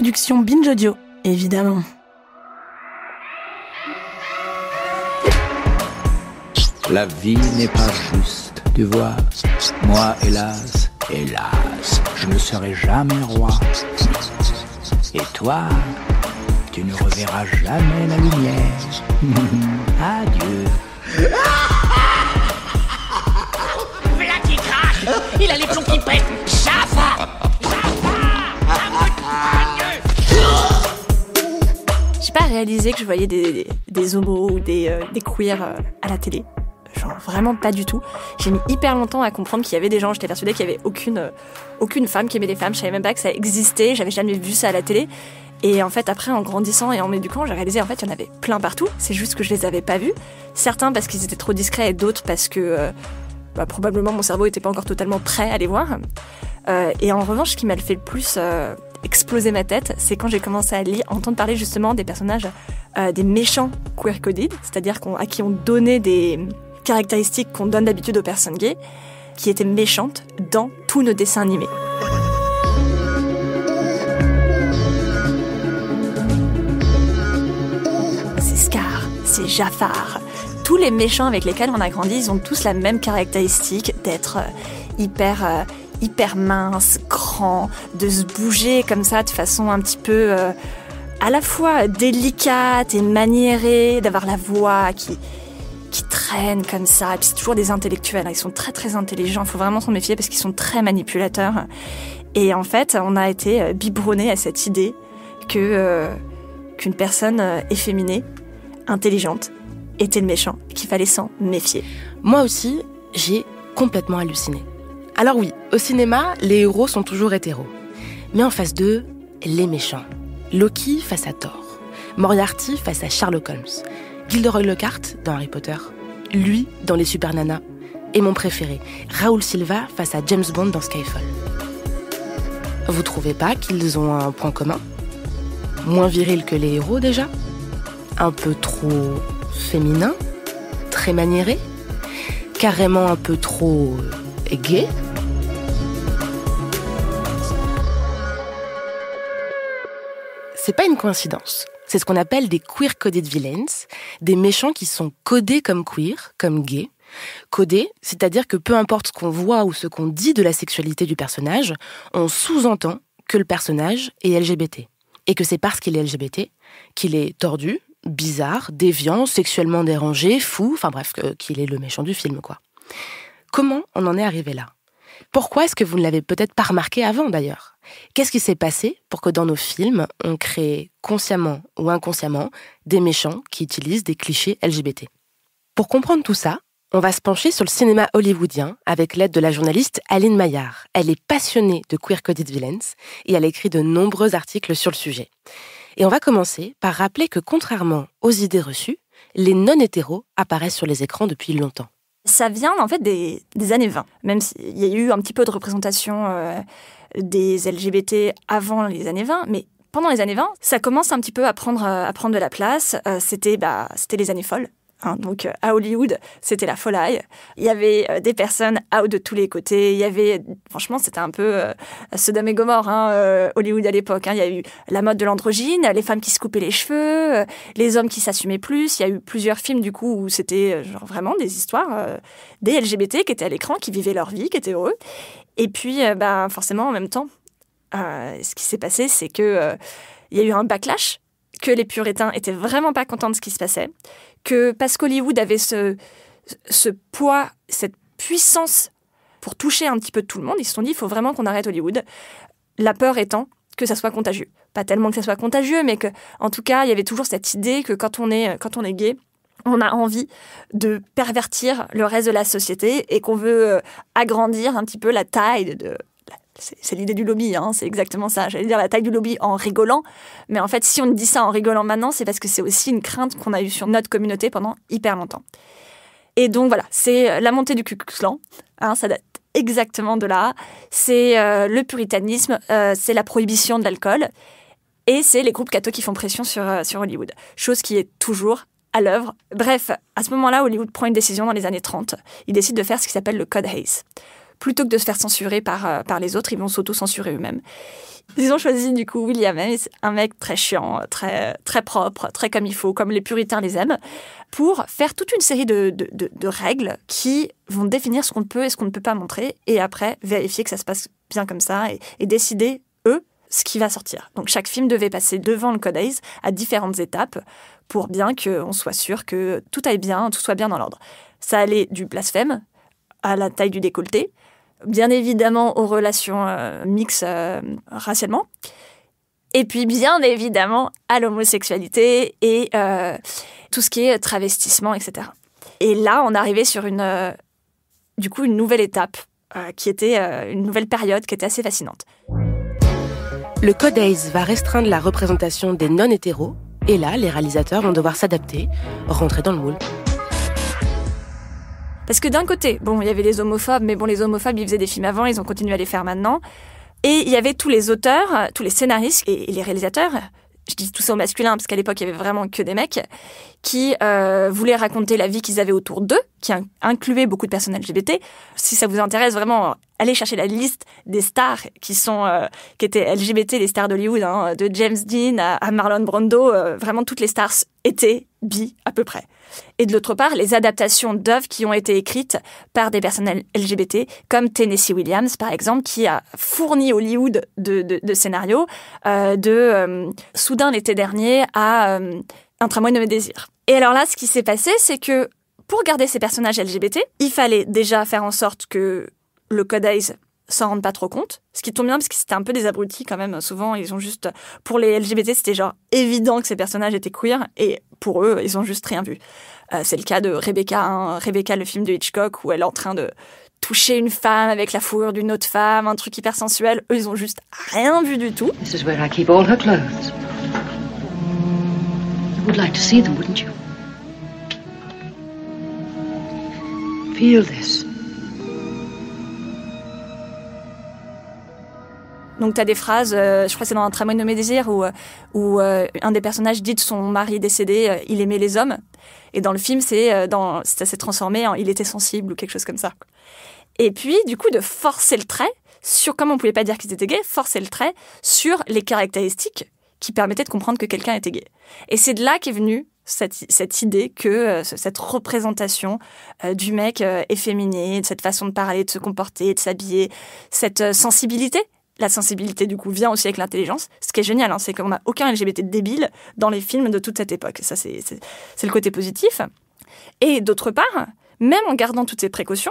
production Binge Audio, évidemment. La vie n'est pas juste, tu vois. Moi, hélas, je ne serai jamais roi. Et toi, tu ne reverras jamais la lumière. Adieu. Voilà qui craque. Il a les plombs qui pètent. Jafar. J'ai pas réalisé que je voyais des homos ou des queers à la télé. Genre vraiment pas du tout. J'ai mis hyper longtemps à comprendre qu'il y avait des gens. J'étais persuadée qu'il y avait aucune femme qui aimait des femmes. Je savais même pas que ça existait. J'avais jamais vu ça à la télé. Et en fait, après, en grandissant et en m'éduquant, j'ai réalisé en fait, il y en avait plein partout. C'est juste que je les avais pas vus. Certains parce qu'ils étaient trop discrets et d'autres parce que probablement mon cerveau était pas encore totalement prêt à les voir. Et en revanche, ce qui m'a fait le plus exploser ma tête, c'est quand j'ai commencé à entendre parler justement des personnages, des méchants queer-coded, c'est-à-dire à qui on donnait des caractéristiques qu'on donne d'habitude aux personnes gays, qui étaient méchantes dans tous nos dessins animés. C'est Scar, c'est Jafar. Tous les méchants avec lesquels on a grandi, ils ont tous la même caractéristique d'être hyper mince, grand, de se bouger comme ça de façon un petit peu à la fois délicate et maniérée, d'avoir la voix qui traîne comme ça. Et puis c'est toujours des intellectuels, ils sont très très intelligents, il faut vraiment s'en méfier parce qu'ils sont très manipulateurs. Et en fait, on a été biberonnés à cette idée qu'une personne efféminée, intelligente, était le méchant, qu'il fallait s'en méfier. Moi aussi, j'ai complètement halluciné. Alors oui, au cinéma, les héros sont toujours hétéros. Mais en face d'eux, les méchants. Loki face à Thor. Moriarty face à Sherlock Holmes. Gilderoy Lockhart dans Harry Potter. Lui dans Les Super Nanas. Et mon préféré, Raoul Silva face à James Bond dans Skyfall. Vous trouvez pas qu'ils ont un point commun ? Moins viril que les héros déjà ? Un peu trop féminin ? Très maniéré ? Carrément un peu trop gay ? C'est pas une coïncidence. C'est ce qu'on appelle des queer-coded villains, des méchants qui sont codés comme queer, comme gays. Codés, c'est-à-dire que peu importe ce qu'on voit ou ce qu'on dit de la sexualité du personnage, on sous-entend que le personnage est LGBT. Et que c'est parce qu'il est LGBT qu'il est tordu, bizarre, déviant, sexuellement dérangé, fou, enfin bref, qu'il est le méchant du film, quoi. Comment on en est arrivé là ? Pourquoi est-ce que vous ne l'avez peut-être pas remarqué avant, d'ailleurs ? Qu'est-ce qui s'est passé pour que dans nos films, on crée consciemment ou inconsciemment des méchants qui utilisent des clichés LGBT ? Pour comprendre tout ça, on va se pencher sur le cinéma hollywoodien avec l'aide de la journaliste Aline Maillard. Elle est passionnée de queer-coded villains et elle a écrit de nombreux articles sur le sujet. Et on va commencer par rappeler que contrairement aux idées reçues, les non-hétéros apparaissent sur les écrans depuis longtemps. Ça vient en fait des années 20, même s'il y a eu un petit peu de représentation des LGBT avant les années 20, mais pendant les années 20, ça commence un petit peu à prendre de la place. C'était les années folles. Donc à Hollywood, c'était la folie. Il y avait des personnes out de tous les côtés. Il y avait, franchement, c'était un peu Sodome et Gomorrhe, Hollywood à l'époque. Il y a eu la mode de l'androgyne, les femmes qui se coupaient les cheveux, les hommes qui s'assumaient plus. Il y a eu plusieurs films du coup où c'était genre vraiment des histoires des LGBT qui étaient à l'écran, qui vivaient leur vie, qui étaient heureux. Et puis, forcément, en même temps, ce qui s'est passé, c'est que il y a eu un backlash, que les puritains étaient vraiment pas contents de ce qui se passait, que parce qu'Hollywood avait ce poids, cette puissance pour toucher un petit peu tout le monde, ils se sont dit, il faut vraiment qu'on arrête Hollywood. La peur étant que ça soit contagieux. Pas tellement que ça soit contagieux, mais que, en tout cas, il y avait toujours cette idée que quand on est gay, on a envie de pervertir le reste de la société et qu'on veut agrandir un petit peu la taille c'est l'idée du lobby, c'est exactement ça. J'allais dire la taille du lobby en rigolant, mais en fait, si on dit ça en rigolant maintenant, c'est parce que c'est aussi une crainte qu'on a eue sur notre communauté pendant hyper longtemps. Et donc voilà, c'est la montée du Ku Klux Klan, ça date exactement de là. C'est le puritanisme, c'est la prohibition de l'alcool, et c'est les groupes cathos qui font pression sur Hollywood. Chose qui est toujours à l'œuvre. Bref, à ce moment-là, Hollywood prend une décision dans les années 30. Il décide de faire ce qui s'appelle le Code Hayes. plutôt que de se faire censurer par les autres, ils vont s'auto-censurer eux-mêmes. Ils ont choisi du coup William Hayes, un mec très chiant, très, très propre, très comme il faut, comme les puritains les aiment, pour faire toute une série de règles qui vont définir ce qu'on peut et ce qu'on ne peut pas montrer, et après vérifier que ça se passe bien comme ça, et décider, eux, ce qui va sortir. Donc chaque film devait passer devant le Code Hayes à différentes étapes pour bien qu'on soit sûr que tout aille bien, tout soit bien dans l'ordre. Ça allait du blasphème à la taille du décolleté, bien évidemment aux relations mixtes racialement, et puis bien évidemment à l'homosexualité et tout ce qui est travestissement, etc. Et là, on arrivait sur une nouvelle étape, qui était une nouvelle période qui était assez fascinante. Le Code Hayes va restreindre la représentation des non-hétéros, et là, les réalisateurs vont devoir s'adapter, rentrer dans le moule. Parce que d'un côté, il y avait les homophobes, mais les homophobes, ils faisaient des films avant, ils ont continué à les faire maintenant. Et il y avait tous les auteurs, tous les scénaristes et les réalisateurs, je dis tout ça au masculin, parce qu'à l'époque, il y avait vraiment que des mecs, qui voulaient raconter la vie qu'ils avaient autour d'eux, qui incluait beaucoup de personnes LGBT. Si ça vous intéresse vraiment, allez chercher la liste des stars qui étaient LGBT, les stars d'Hollywood, de James Dean à Marlon Brando, vraiment toutes les stars étaient bi à peu près. Et de l'autre part, les adaptations d'œuvres qui ont été écrites par des personnes LGBT, comme Tennessee Williams, par exemple, qui a fourni Hollywood de scénarios, Soudain l'été dernier à Un tramway nommé Désir. Et alors là, ce qui s'est passé, c'est que pour garder ces personnages LGBT, il fallait déjà faire en sorte que le Code Hayes s'en rende pas trop compte, ce qui tombe bien parce que c'était un peu des abrutis quand même. Souvent, ils ont juste... Pour les LGBT, c'était genre évident que ces personnages étaient queer, et pour eux, ils ont juste rien vu. C'est le cas de Rebecca, Rebecca, le film de Hitchcock, où elle est en train de toucher une femme avec la fourrure d'une autre femme, un truc hyper sensuel. Eux, ils ont juste rien vu du tout. This is where I keep all her clothes. You would like to see them, wouldn't you? Feel this. Donc t'as des phrases, je crois que c'est dans Un tramway nommé Désir, où un des personnages dit de son mari décédé, il aimait les hommes. Et dans le film, ça s'est transformé en il était sensible ou quelque chose comme ça. Et puis, du coup, de forcer le trait sur, comme on pouvait pas dire qu'ils étaient gays, forcer le trait sur les caractéristiques qui permettaient de comprendre que quelqu'un était gay. Et c'est de là qu'est venue cette idée que cette représentation du mec efféminé, de cette façon de parler, de se comporter, de s'habiller, cette sensibilité. La sensibilité, du coup, vient aussi avec l'intelligence. Ce qui est génial, c'est qu'on n'a aucun LGBT débile dans les films de toute cette époque. Ça, c'est le côté positif. Et d'autre part, même en gardant toutes ces précautions,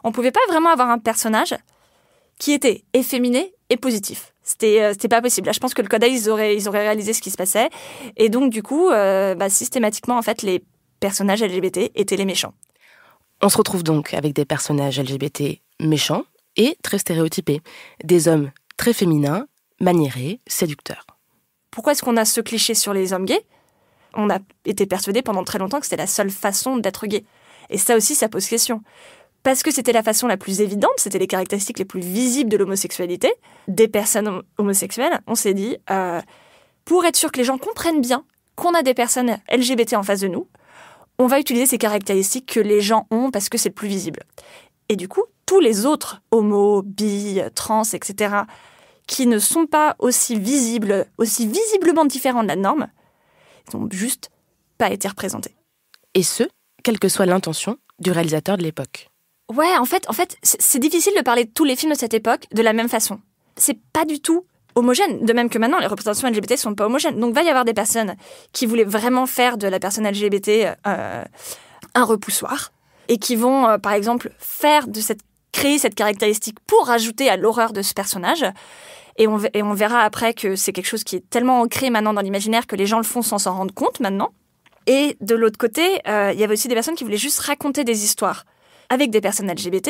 on ne pouvait pas vraiment avoir un personnage qui était efféminé et positif. C'était pas possible. Là, je pense que le Code Hayes, ils auraient réalisé ce qui se passait. Et donc, du coup, systématiquement, en fait, les personnages LGBT étaient les méchants. On se retrouve donc avec des personnages LGBT méchants et très stéréotypés. Des hommes très féminins, maniérés, séducteurs. Pourquoi est-ce qu'on a ce cliché sur les hommes gays ? On a été persuadé pendant très longtemps que c'était la seule façon d'être gay. Et ça aussi, ça pose question. Parce que c'était la façon la plus évidente, c'était les caractéristiques les plus visibles de l'homosexualité, des personnes homosexuelles, on s'est dit, pour être sûr que les gens comprennent bien qu'on a des personnes LGBT en face de nous, on va utiliser ces caractéristiques que les gens ont parce que c'est le plus visible. Et du coup, tous les autres homos, bi, trans, etc., qui ne sont pas aussi visiblement différents de la norme, ils n'ont juste pas été représentés. Et ce, quelle que soit l'intention du réalisateur de l'époque. Ouais, en fait, c'est difficile de parler de tous les films de cette époque de la même façon. C'est pas du tout homogène. De même que maintenant, les représentations LGBT sont pas homogènes. Donc, il va y avoir des personnes qui voulaient vraiment faire de la personne LGBT un repoussoir et qui vont, par exemple, créer cette caractéristique pour rajouter à l'horreur de ce personnage. Et on verra après que c'est quelque chose qui est tellement ancré maintenant dans l'imaginaire que les gens le font sans s'en rendre compte maintenant. Et de l'autre côté, il y avait aussi des personnes qui voulaient juste raconter des histoires avec des personnes LGBT.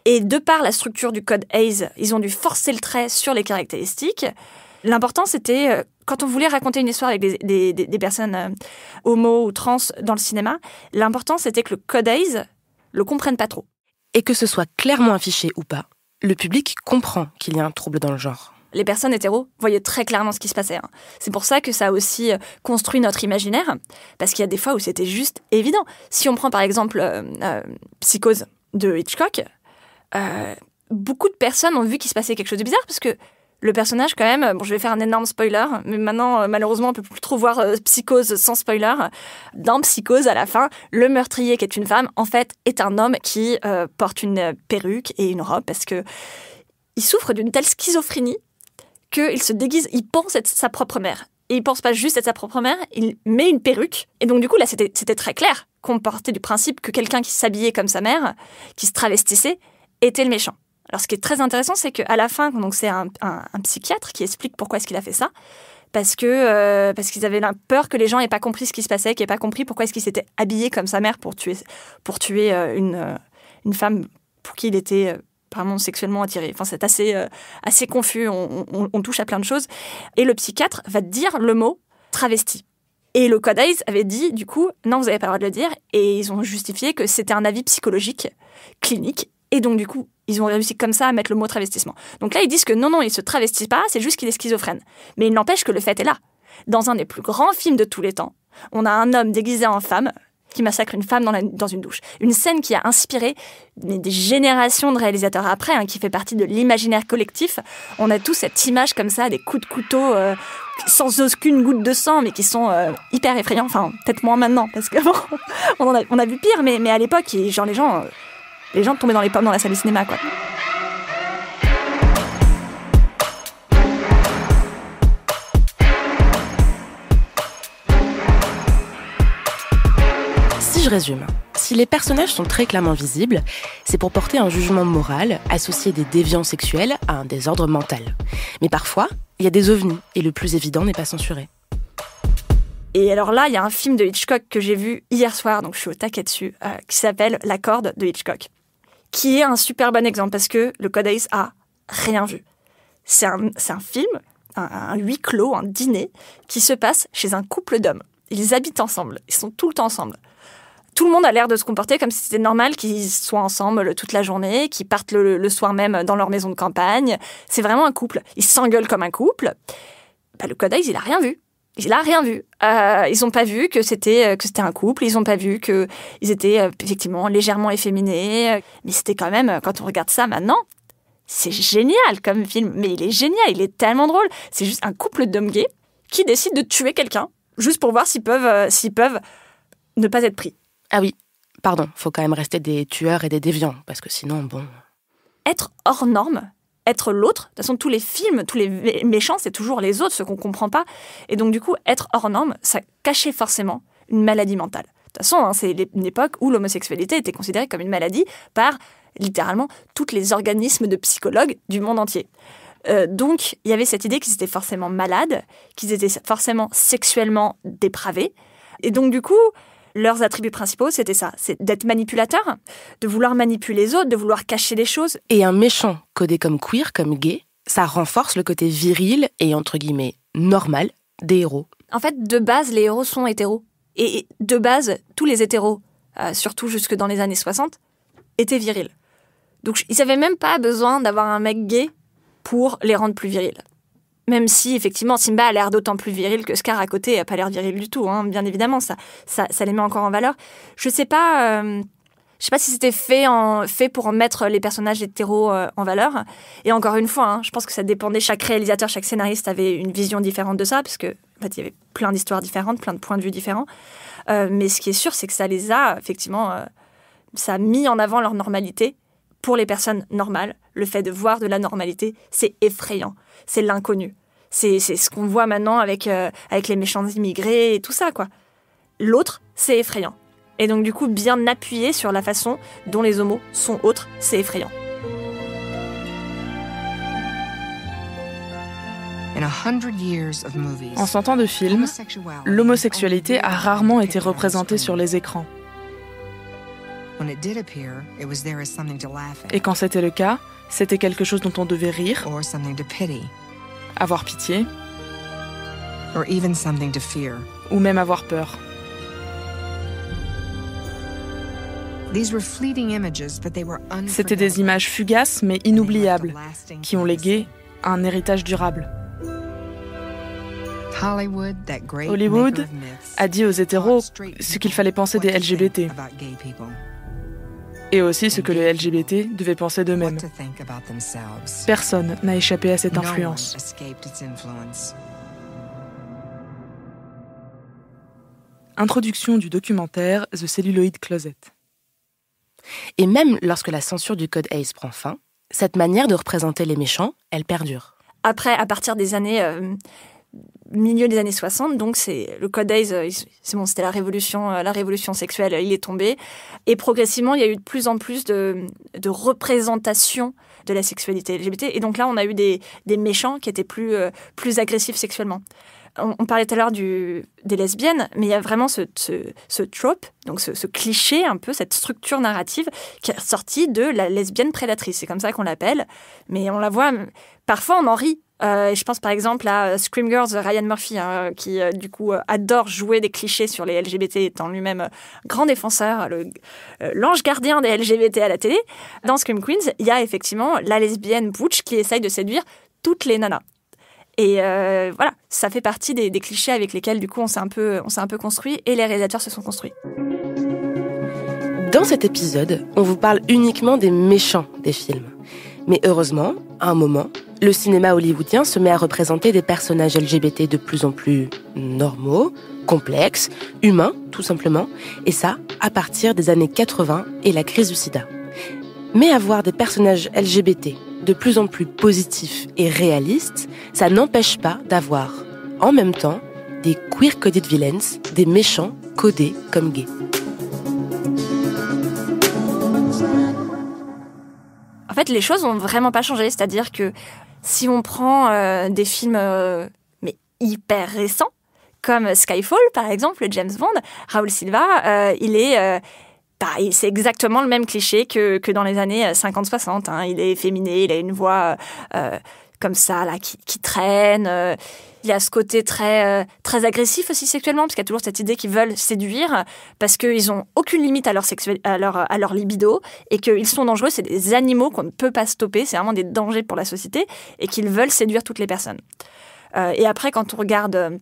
Et de par la structure du Code Hayes, ils ont dû forcer le trait sur les caractéristiques. L'important, c'était, quand on voulait raconter une histoire avec des personnes homo ou trans dans le cinéma, l'important, c'était que le Code Hayes le comprenne pas trop. Et que ce soit clairement affiché ou pas, le public comprend qu'il y a un trouble dans le genre. Les personnes hétéros voyaient très clairement ce qui se passait. C'est pour ça que ça a aussi construit notre imaginaire, parce qu'il y a des fois où c'était juste évident. Si on prend par exemple Psychose de Hitchcock, beaucoup de personnes ont vu qu'il se passait quelque chose de bizarre parce que le personnage, quand même, bon, je vais faire un énorme spoiler, mais maintenant, malheureusement, on ne peut plus trop voir Psychose sans spoiler. Dans Psychose, à la fin, le meurtrier, qui est une femme, en fait, est un homme qui porte une perruque et une robe parce que il souffre d'une telle schizophrénie qu'il se déguise, il pense être sa propre mère. Et il pense pas juste être sa propre mère, il met une perruque. Et donc, du coup, là, c'était très clair qu'on partait du principe que quelqu'un qui s'habillait comme sa mère, qui se travestissait, était le méchant. Alors, ce qui est très intéressant, c'est qu'à la fin, donc c'est un psychiatre qui explique pourquoi est-ce qu'il a fait ça, parce qu'ils avaient peur que les gens n'aient pas compris ce qui se passait, qu'ils n'aient pas compris pourquoi est-ce qu'il s'était habillé comme sa mère pour tuer une femme pour qui il était vraiment sexuellement attiré. Enfin, c'est assez confus, on touche à plein de choses. Et le psychiatre va dire le mot travesti. Et le Codex avait dit, du coup, non, vous n'avez pas le droit de le dire, et ils ont justifié que c'était un avis psychologique, clinique, et donc, du coup, ils ont réussi comme ça à mettre le mot travestissement. Donc là, ils disent que non, il ne se travestit pas, c'est juste qu'il est schizophrène. Mais il n'empêche que le fait est là. Dans un des plus grands films de tous les temps, on a un homme déguisé en femme qui massacre une femme dans une douche. Une scène qui a inspiré des générations de réalisateurs après, qui fait partie de l'imaginaire collectif. On a tous cette image comme ça, des coups de couteau sans aucune goutte de sang, mais qui sont hyper effrayants. Enfin, peut-être moins maintenant, parce que bon, on a vu pire, mais à l'époque, genre les gens tombaient dans les pommes dans la salle de cinéma, quoi. Si je résume, si les personnages sont très clairement visibles, c'est pour porter un jugement moral, associer des déviants sexuels à un désordre mental. Mais parfois, il y a des ovnis, et le plus évident n'est pas censuré. Et alors là, il y a un film de Hitchcock que j'ai vu hier soir, donc je suis au taquet dessus, qui s'appelle La Corde de Hitchcock, qui est un super bon exemple parce que le Codex a rien vu. C'est un film, un huis clos, un dîner, qui se passe chez un couple d'hommes. Ils habitent ensemble, ils sont tout le temps ensemble. Tout le monde a l'air de se comporter comme si c'était normal qu'ils soient ensemble toute la journée, qu'ils partent le soir même dans leur maison de campagne. C'est vraiment un couple. Ils s'engueulent comme un couple. Le Codex, il a rien vu. Il a rien vu. Ils n'ont pas vu que c'était un couple. Ils n'ont pas vu qu'ils étaient effectivement légèrement efféminés. Mais c'était quand même, quand on regarde ça maintenant, c'est génial comme film. Mais il est génial, il est tellement drôle. C'est juste un couple d'hommes gays qui décident de tuer quelqu'un juste pour voir s'ils peuvent ne pas être pris. Ah oui, pardon, faut quand même rester des tueurs et des déviants, parce que sinon, bon... Être hors norme, être l'autre, de toute façon, tous les films, tous les méchants, c'est toujours les autres, ceux qu'on comprend pas. Et donc, du coup, être hors norme, ça cachait forcément une maladie mentale. De toute façon, c'est une époque où l'homosexualité était considérée comme une maladie par, littéralement, tous les organismes de psychologues du monde entier. Donc, il y avait cette idée qu'ils étaient forcément malades, qu'ils étaient forcément sexuellement dépravés. Et donc, du coup... Leurs attributs principaux, c'était ça, c'est d'être manipulateur, de vouloir manipuler les autres, de vouloir cacher les choses. Et un méchant codé comme queer, comme gay, ça renforce le côté viril et, entre guillemets, normal des héros. En fait, de base, les héros sont hétéros. Et de base, tous les hétéros, surtout jusque dans les années 60, étaient virils. Donc, ils n'avaient même pas besoin d'avoir un mec gay pour les rendre plus virils. Même si, effectivement, Simba a l'air d'autant plus viril que Scar à côté n'a pas l'air viril du tout, bien évidemment, ça les met encore en valeur. Je sais pas si c'était fait pour mettre les personnages hétéros en valeur. Et encore une fois, je pense que ça dépendait, chaque réalisateur, chaque scénariste avait une vision différente de ça, parce que en fait, il y avait plein d'histoires différentes, plein de points de vue différents. Mais ce qui est sûr, c'est que ça les a, effectivement, ça a mis en avant leur normalité. Pour les personnes normales, le fait de voir de la normalité, c'est effrayant. C'est l'inconnu. C'est ce qu'on voit maintenant avec les méchants immigrés et tout ça, quoi. L'autre, c'est effrayant. Et donc, du coup, bien appuyer sur la façon dont les homos sont autres, c'est effrayant. En 100 ans de films, l'homosexualité a rarement été représentée sur les écrans. Et quand c'était le cas, c'était quelque chose dont on devait rire, avoir pitié, ou même avoir peur. C'était des images fugaces mais inoubliables, qui ont légué un héritage durable. Hollywood a dit aux hétéros ce qu'il fallait penser des LGBT. et aussi ce que les LGBT devaient penser d'eux-mêmes. Personne n'a échappé à cette influence. Introduction du documentaire The Celluloid Closet. Et même lorsque la censure du code Hays prend fin, cette manière de représenter les méchants, elle perdure. Après, à partir des années... milieu des années 60, donc c'est le code Hays, c'est bon, c'était la révolution sexuelle, il est tombé. Et progressivement, il y a eu de plus en plus de représentation de la sexualité LGBT. Et donc là, on a eu des méchants qui étaient plus agressifs sexuellement. On parlait tout à l'heure des lesbiennes, mais il y a vraiment ce trope, donc ce cliché un peu, cette structure narrative qui est sortie de la lesbienne prédatrice. C'est comme ça qu'on l'appelle, mais on la voit, parfois on en rit. Je pense par exemple à Scream Girls, Ryan Murphy, qui du coup adore jouer des clichés sur les LGBT, étant lui-même grand défenseur, l'ange gardien des LGBT à la télé. Dans Scream Queens, il y a effectivement la lesbienne butch qui essaye de séduire toutes les nanas. Et voilà, ça fait partie des clichés avec lesquels du coup on s'est un peu construit et les réalisateurs se sont construits. Dans cet épisode, on vous parle uniquement des méchants des films. Mais heureusement, à un moment, le cinéma hollywoodien se met à représenter des personnages LGBT de plus en plus normaux, complexes, humains, tout simplement, et ça, à partir des années 80 et la crise du sida. Mais avoir des personnages LGBT de plus en plus positifs et réalistes, ça n'empêche pas d'avoir, en même temps, des queer-coded villains, des méchants codés comme gays. En fait, les choses n'ont vraiment pas changé. C'est-à-dire que si on prend des films mais hyper récents, comme Skyfall, par exemple, James Bond, Raoul Silva, c'est exactement le même cliché que dans les années 50-60. Hein. Il est efféminé, il a une voix comme ça, là, qui traîne. Il y a ce côté très agressif aussi sexuellement, parce qu'il y a toujours cette idée qu'ils veulent séduire, parce qu'ils n'ont aucune limite à leur libido, et qu'ils sont dangereux, c'est des animaux qu'on ne peut pas stopper, c'est vraiment des dangers pour la société, et qu'ils veulent séduire toutes les personnes. Et après, quand on regarde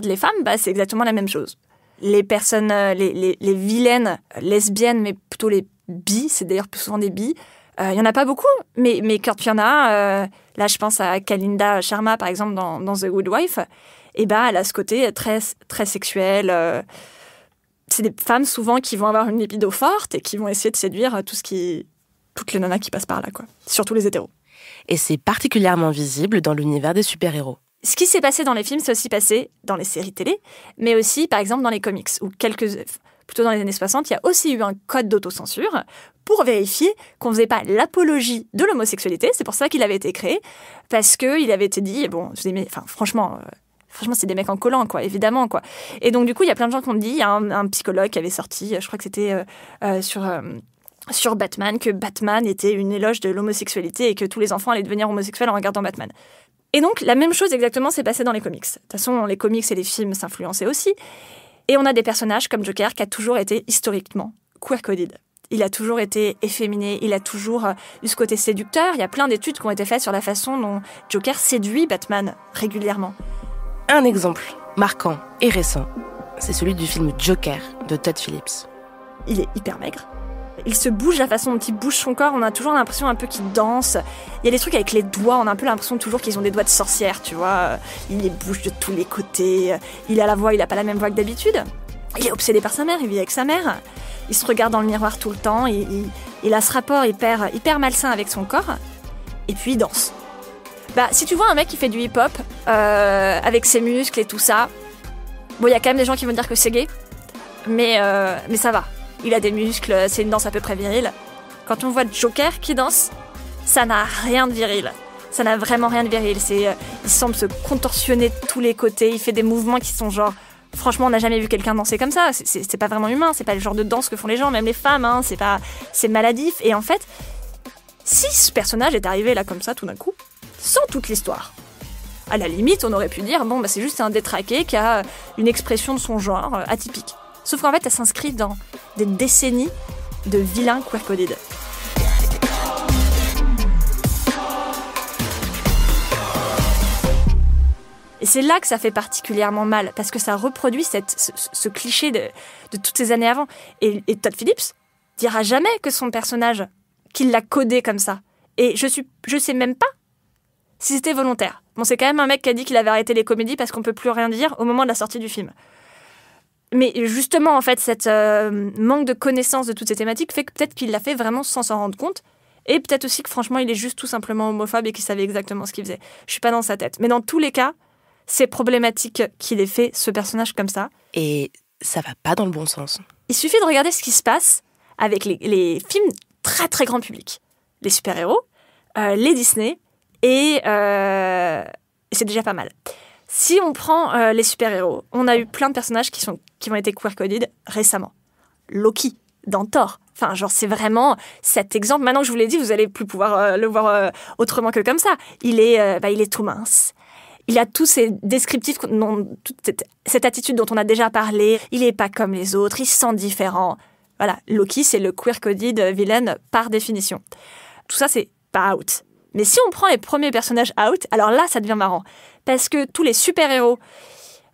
les femmes, c'est exactement la même chose. Les personnes, les vilaines lesbiennes, mais plutôt les bi, c'est d'ailleurs plus souvent des bi, il n'y en a pas beaucoup, mais quand il y en a, là je pense à Kalinda Sharma par exemple dans The Good Wife, et elle a ce côté très, très sexuel. C'est des femmes souvent qui vont avoir une libido forte et qui vont essayer de séduire toutes les nanas qui passent par là, quoi. Surtout les hétéros. Et c'est particulièrement visible dans l'univers des super-héros. Ce qui s'est passé dans les films, c'est aussi passé dans les séries télé, mais aussi par exemple dans les comics, où plutôt dans les années 60, il y a aussi eu un code d'autocensure pour vérifier qu'on ne faisait pas l'apologie de l'homosexualité. C'est pour ça qu'il avait été créé, parce qu'il avait été dit, franchement, c'est des mecs en collant, quoi, évidemment, quoi. Et donc, du coup, il y a plein de gens qui ont dit, il y a un psychologue qui avait sorti, je crois que c'était sur Batman, que Batman était une éloge de l'homosexualité et que tous les enfants allaient devenir homosexuels en regardant Batman. Et donc, la même chose exactement s'est passée dans les comics. De toute façon, les comics et les films s'influençaient aussi. Et on a des personnages comme Joker qui a toujours été historiquement queer-coded. Il a toujours été efféminé, il a toujours eu ce côté séducteur. Il y a plein d'études qui ont été faites sur la façon dont Joker séduit Batman régulièrement. Un exemple marquant et récent, c'est celui du film Joker de Todd Phillips. Il est hyper maigre. Il se bouge, la façon dont il bouge son corps, on a toujours l'impression un peu qu'il danse. Il y a des trucs avec les doigts, on a un peu l'impression toujours qu'ils ont des doigts de sorcière, tu vois. Il les bouge de tous les côtés. Il a la voix, il a pas la même voix que d'habitude. Il est obsédé par sa mère, il vit avec sa mère. Il se regarde dans le miroir tout le temps. Il a ce rapport hyper malsain avec son corps. Et puis il danse. Si tu vois un mec qui fait du hip-hop, avec ses muscles et tout ça, bon, il y a quand même des gens qui vont dire que c'est gay. Mais ça va. Il a des muscles, c'est une danse à peu près virile. Quand on voit Joker qui danse, ça n'a rien de viril. Ça n'a vraiment rien de viril. Il semble se contorsionner de tous les côtés. Il fait des mouvements qui sont genre... Franchement, on n'a jamais vu quelqu'un danser comme ça. C'est pas vraiment humain. C'est pas le genre de danse que font les gens, même les femmes. Hein. C'est maladif. Et en fait, si ce personnage est arrivé là comme ça tout d'un coup, sans toute l'histoire, à la limite, on aurait pu dire c'est juste un détraqué qui a une expression de son genre atypique. Sauf qu'en fait, elle s'inscrit dans des décennies de vilains queer-coded. Et c'est là que ça fait particulièrement mal, parce que ça reproduit ce cliché de toutes ces années avant. Et Todd Phillips, dira jamais que son personnage, qu'il l'a codé comme ça. Et je sais même pas si c'était volontaire. Bon, c'est quand même un mec qui a dit qu'il avait arrêté les comédies parce qu'on peut plus rien dire au moment de la sortie du film. Mais justement, en fait, cette manque de connaissance de toutes ces thématiques fait que peut-être qu'il l'a fait vraiment sans s'en rendre compte. Et peut-être aussi que franchement, il est juste tout simplement homophobe et qu'il savait exactement ce qu'il faisait. Je suis pas dans sa tête. Mais dans tous les cas, c'est problématique qu'il ait fait ce personnage comme ça. Et ça va pas dans le bon sens. Il suffit de regarder ce qui se passe avec les films très très grand public. Les super-héros, les Disney, et c'est déjà pas mal. Si on prend les super-héros, on a eu plein de personnages qui ont été queer-coded récemment. Loki, dans Thor. Enfin, genre, c'est vraiment cet exemple. Maintenant que je vous l'ai dit, vous allez plus pouvoir le voir autrement que comme ça. Il est tout mince. Il a tous ces descriptifs, toute cette attitude dont on a déjà parlé. Il est pas comme les autres, il se sent différent. Voilà, Loki, c'est le queer-coded villain par définition. Tout ça, c'est pas out. Mais si on prend les premiers personnages out, alors là, ça devient marrant. Parce que tous les super-héros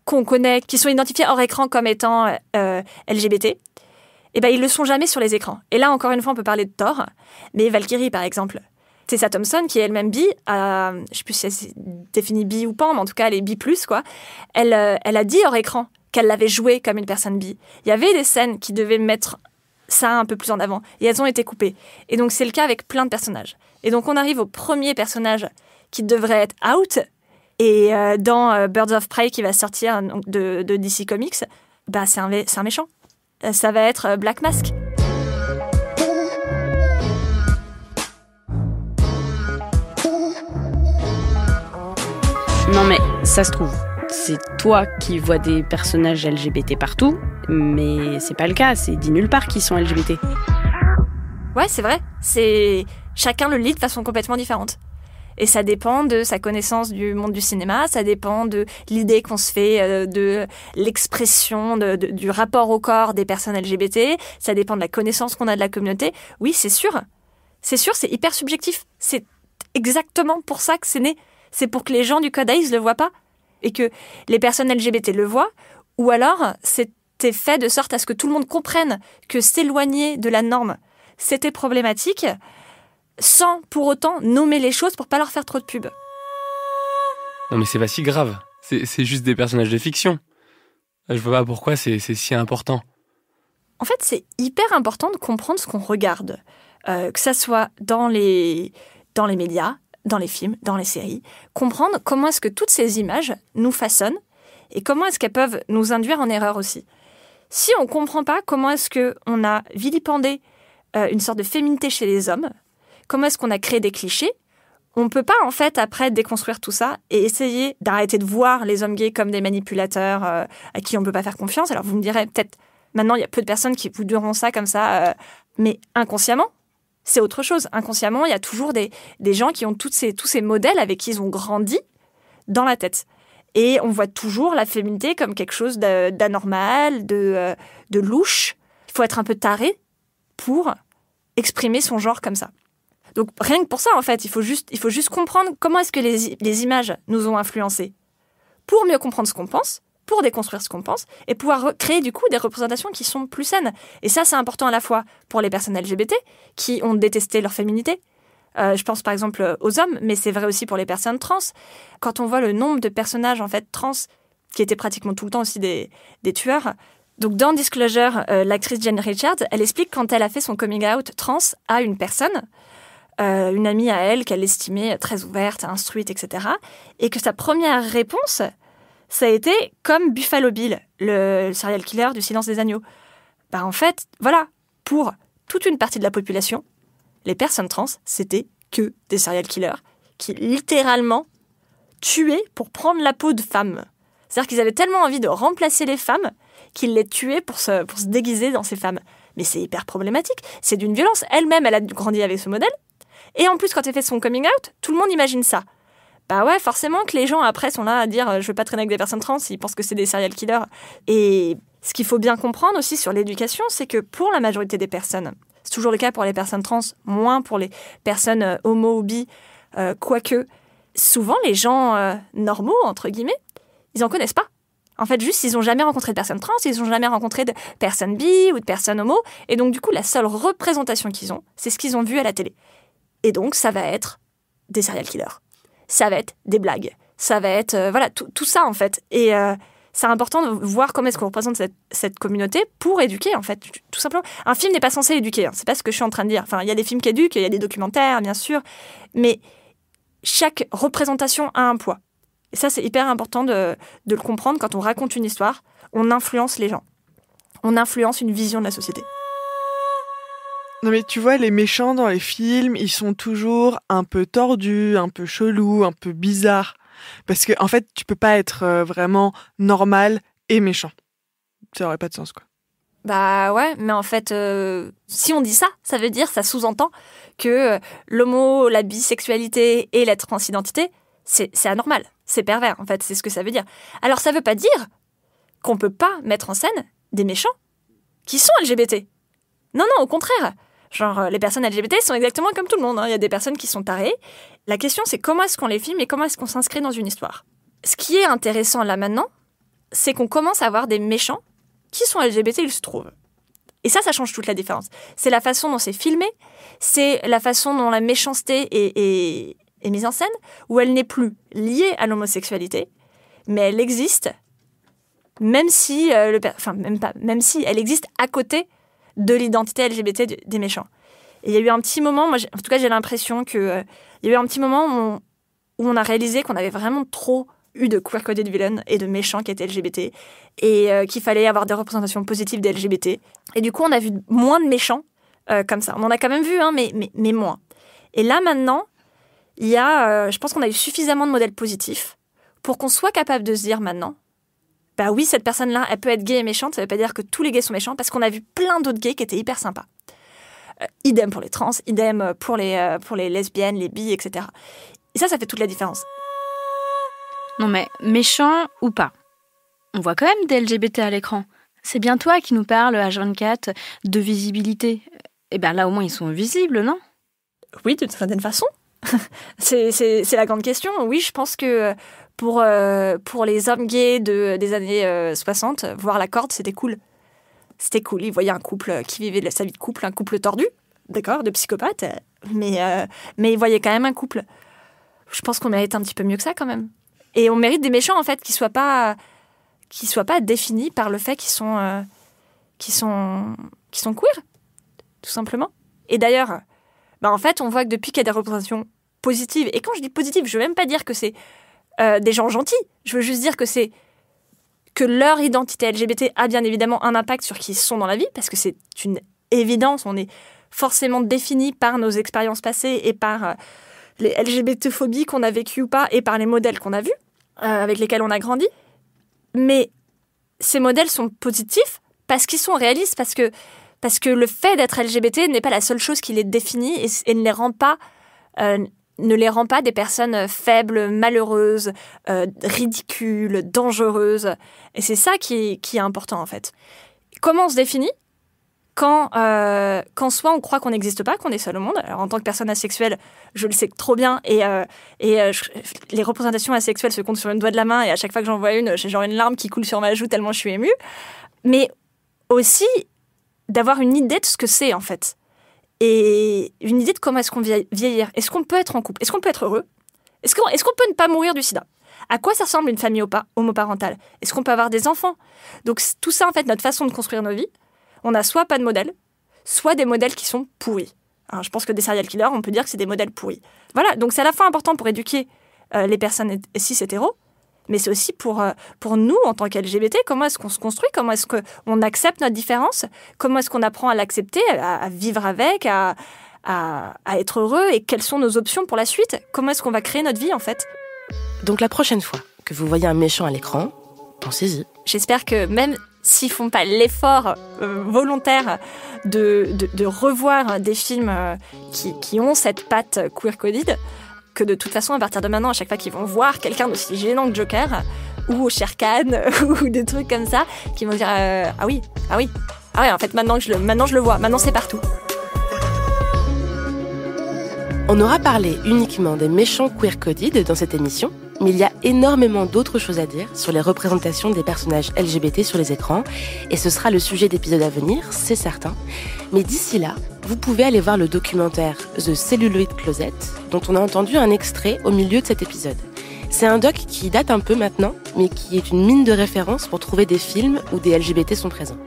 qu'on connaît, qui sont identifiés hors écran comme étant LGBT, eh ben, ils le sont jamais sur les écrans. Et là, encore une fois, on peut parler de Thor, mais Valkyrie, par exemple. Tessa Thompson, qui est elle-même bi, je sais plus si c'est défini bi ou pas, mais en tout cas, elle est bi+, quoi. Elle a dit hors écran qu'elle l'avait joué comme une personne bi. Il y avait des scènes qui devaient mettre ça un peu plus en avant, et elles ont été coupées. Et donc, c'est le cas avec plein de personnages. Et donc, on arrive au premier personnage qui devrait être out, et dans Birds of Prey, qui va sortir de DC Comics, bah, c'est un méchant. Ça va être Black Mask. Non mais, ça se trouve, c'est toi qui vois des personnages LGBT partout, mais c'est pas le cas, c'est dit nulle part qu'ils sont LGBT. Ouais, c'est vrai. Chacun le lit de façon complètement différente. Et ça dépend de sa connaissance du monde du cinéma, ça dépend de l'idée qu'on se fait de l'expression du rapport au corps des personnes LGBT, ça dépend de la connaissance qu'on a de la communauté. Oui, c'est sûr. C'est sûr, c'est hyper subjectif. C'est exactement pour ça que c'est né. C'est pour que les gens du Code ACE le voient pas et que les personnes LGBT le voient, ou alors c'était fait de sorte à ce que tout le monde comprenne que s'éloigner de la norme, c'était problématique, sans pour autant nommer les choses pour pas leur faire trop de pub. Non mais c'est pas si grave, c'est juste des personnages de fiction. Je vois pas pourquoi c'est si important. En fait, c'est hyper important de comprendre ce qu'on regarde, que ça soit dans les médias, dans les films, dans les séries, comprendre comment est-ce que toutes ces images nous façonnent et comment est-ce qu'elles peuvent nous induire en erreur aussi. Si on comprend pas comment est-ce qu'on a vilipendé une sorte de féminité chez les hommes, comment est-ce qu'on a créé des clichés, on ne peut pas en fait après déconstruire tout ça et essayer d'arrêter de voir les hommes gays comme des manipulateurs à qui on ne peut pas faire confiance. Alors vous me direz peut-être, maintenant il y a peu de personnes qui vous diront ça comme ça, mais inconsciemment, c'est autre chose. Inconsciemment, il y a toujours des gens qui ont tous ces modèles avec qui ils ont grandi dans la tête. Et on voit toujours la féminité comme quelque chose d'anormal, de louche. Il faut être un peu taré pour exprimer son genre comme ça. Donc rien que pour ça, en fait, il faut juste comprendre comment est-ce que les images nous ont influencés pour mieux comprendre ce qu'on pense, pour déconstruire ce qu'on pense, et pouvoir créer du coup des représentations qui sont plus saines. Et ça, c'est important à la fois pour les personnes LGBT qui ont détesté leur féminité. Je pense par exemple aux hommes, mais c'est vrai aussi pour les personnes trans. Quand on voit le nombre de personnages en fait trans, qui étaient pratiquement tout le temps aussi des tueurs. Donc dans Disclosure, l'actrice Jen Richards, elle explique quand elle a fait son coming out trans à une personne, une amie à elle qu'elle estimait très ouverte, instruite, etc. Et que sa première réponse, ça a été comme Buffalo Bill, le serial killer du Silence des agneaux. Bah en fait, voilà, pour toute une partie de la population, les personnes trans, c'était que des serial killers qui littéralement tuaient pour prendre la peau de femmes. C'est-à-dire qu'ils avaient tellement envie de remplacer les femmes qu'ils les tuaient pour se déguiser dans ces femmes. Mais c'est hyper problématique, c'est d'une violence. Elle-même, elle a grandi avec ce modèle. Et en plus, quand elle fait son coming out, tout le monde imagine ça. Bah ouais, forcément que les gens après sont là à dire je veux pas traîner avec des personnes trans, ils pensent que c'est des serial killers. Et ce qu'il faut bien comprendre aussi sur l'éducation, c'est que pour la majorité des personnes, c'est toujours le cas pour les personnes trans, moins pour les personnes homo ou bi, quoique souvent les gens normaux, entre guillemets, ils en connaissent pas. En fait, juste, ils n'ont jamais rencontré de personnes trans, ils n'ont jamais rencontré de personnes bi ou de personnes homo. Et donc, du coup, la seule représentation qu'ils ont, c'est ce qu'ils ont vu à la télé. Et donc, ça va être des serial killers. Ça va être des blagues. Ça va être, tout ça, en fait. Et c'est important de voir comment est-ce qu'on représente cette communauté pour éduquer, en fait, tout simplement. Un film n'est pas censé éduquer, hein. C'est pas ce que je suis en train de dire. Enfin, il y a des films qui éduquent, il y a des documentaires, bien sûr. Mais chaque représentation a un poids. Et ça, c'est hyper important de le comprendre. Quand on raconte une histoire, on influence les gens. On influence une vision de la société. Non mais tu vois, les méchants dans les films, ils sont toujours un peu tordus, un peu chelous, un peu bizarres. Parce que en fait, tu peux pas être vraiment normal et méchant. Ça aurait pas de sens, quoi. Bah ouais, mais en fait, si on dit ça, ça veut dire, ça sous-entend que l'homo, la bisexualité et la transidentité, c'est anormal. C'est pervers, en fait, c'est ce que ça veut dire. Alors, ça veut pas dire qu'on peut pas mettre en scène des méchants qui sont LGBT. Non, au contraire. Genre, les personnes LGBT sont exactement comme tout le monde, hein. Il y a des personnes qui sont tarées. La question, c'est comment est-ce qu'on les filme et comment est-ce qu'on s'inscrit dans une histoire. Ce qui est intéressant là maintenant, c'est qu'on commence à avoir des méchants qui sont LGBT, il se trouve. Et ça change toute la différence. C'est la façon dont c'est filmé, c'est la façon dont la méchanceté est mise en scène, où elle n'est plus liée à l'homosexualité, mais elle existe, même si même si elle existe à côté de l'identité LGBT des méchants. Et il y a eu un petit moment, moi, en tout cas j'ai l'impression que il y a eu un petit moment où on a réalisé qu'on avait vraiment trop eu de queer-coded villains et de méchants qui étaient LGBT, et qu'il fallait avoir des représentations positives des LGBT. Et du coup, on a vu moins de méchants comme ça. On en a quand même vu, hein, mais moins. Et là, maintenant, il y a, je pense qu'on a eu suffisamment de modèles positifs pour qu'on soit capable de se dire maintenant, bah oui, cette personne-là, elle peut être gay et méchante, ça veut pas dire que tous les gays sont méchants, parce qu'on a vu plein d'autres gays qui étaient hyper sympas. Idem pour les trans, idem pour les lesbiennes, les bi, etc. Et ça fait toute la différence. Non mais, méchant ou pas, on voit quand même des LGBT à l'écran. C'est bien toi qui nous parles, H24, de visibilité. Eh bien là, au moins, ils sont visibles, non ? Oui, d'une certaine façon. c'est la grande question. Oui, je pense que pour les hommes gays des années 60, voir la corde, c'était cool. C'était cool. Ils voyaient un couple qui vivait sa vie de couple, un couple tordu, d'accord, de psychopathes, mais ils voyaient quand même un couple. Je pense qu'on mérite un petit peu mieux que ça, quand même. Et on mérite des méchants, en fait, qui soient pas définis par le fait qu'ils sont queer, tout simplement. Et d'ailleurs, en fait, on voit que depuis qu'il y a des représentations positives, et quand je dis positives, je veux même pas dire que c'est des gens gentils, je veux juste dire que leur identité LGBT a bien évidemment un impact sur qui ils sont dans la vie, parce que c'est une évidence, on est forcément défini par nos expériences passées et par les LGBT-phobies qu'on a vécues ou pas, et par les modèles qu'on a vus, avec lesquels on a grandi. Mais ces modèles sont positifs parce qu'ils sont réalistes, parce que le fait d'être LGBT n'est pas la seule chose qui les définit et ne les rend pas des personnes faibles, malheureuses, ridicules, dangereuses. Et c'est ça qui est important, en fait. Comment on se définit ? Quand soit on croit qu'on n'existe pas, qu'on est seul au monde. Alors, en tant que personne asexuelle, je le sais trop bien, et les représentations asexuelles se comptent sur une doigt de la main, et à chaque fois que j'en vois une, j'ai genre une larme qui coule sur ma joue tellement je suis émue. Mais aussi d'avoir une idée de ce que c'est, en fait. Et une idée de comment est-ce qu'on vieillir. Est-ce qu'on peut être en couple ? Est-ce qu'on peut être heureux ? Est-ce qu'on peut ne pas mourir du sida ? À quoi ça ressemble une famille homoparentale ? Est-ce qu'on peut avoir des enfants ? Donc tout ça, en fait, notre façon de construire nos vies, on a soit pas de modèles, soit des modèles qui sont pourris. Alors, je pense que des serial killers, on peut dire que c'est des modèles pourris. Voilà, donc c'est à la fois important pour éduquer les personnes cis-hétéros, mais c'est aussi pour nous, en tant qu'LGBT, comment est-ce qu'on se construit, comment est-ce qu'on accepte notre différence, comment est-ce qu'on apprend à l'accepter, à vivre avec, à être heureux, et quelles sont nos options pour la suite, comment est-ce qu'on va créer notre vie, en fait. Donc la prochaine fois que vous voyez un méchant à l'écran, pensez-y. J'espère que même s'ils font pas l'effort volontaire de revoir des films qui ont cette patte queer-coded, que de toute façon, à partir de maintenant, à chaque fois qu'ils vont voir quelqu'un d'aussi gênant que Joker, ou Shere Khan, ou des trucs comme ça, qui vont dire ah oui, en fait, maintenant je le vois, maintenant c'est partout. On aura parlé uniquement des méchants queer-coded dans cette émission, Mais il y a énormément d'autres choses à dire sur les représentations des personnages LGBT sur les écrans, et ce sera le sujet d'épisodes à venir, c'est certain. Mais d'ici là, vous pouvez aller voir le documentaire The Celluloid Closet, dont on a entendu un extrait au milieu de cet épisode. C'est un doc qui date un peu maintenant, mais qui est une mine de référence pour trouver des films où des LGBT sont présents.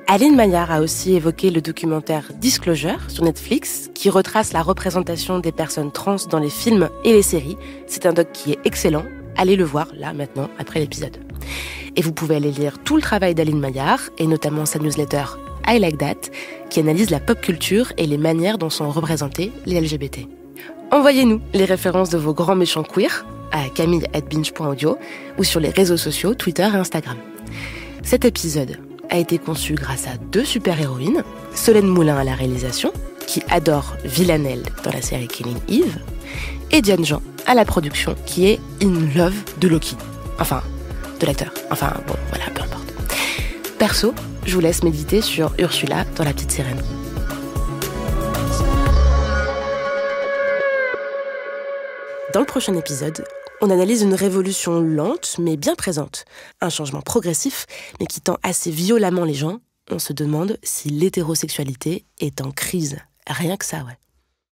Aline Maillard a aussi évoqué le documentaire Disclosure sur Netflix, qui retrace la représentation des personnes trans dans les films et les séries. C'est un doc qui est excellent. Allez le voir, là, maintenant, après l'épisode. Et vous pouvez aller lire tout le travail d'Aline Maillard, et notamment sa newsletter I Like That, qui analyse la pop culture et les manières dont sont représentés les LGBT. Envoyez-nous les références de vos grands méchants queer à camille@binge.audio ou sur les réseaux sociaux, Twitter et Instagram. Cet épisode a été conçu grâce à 2 super-héroïnes, Solène Moulin à la réalisation, qui adore Villanelle dans la série Killing Eve, et Diane Jean à la production, qui est in love de Loki. Enfin, de l'acteur. Enfin, bon, voilà, peu importe. Perso, je vous laisse méditer sur Ursula dans La Petite Sirène. Dans le prochain épisode, on analyse une révolution lente mais bien présente. Un changement progressif mais qui tend assez violemment les gens. On se demande si l'hétérosexualité est en crise. Rien que ça, ouais.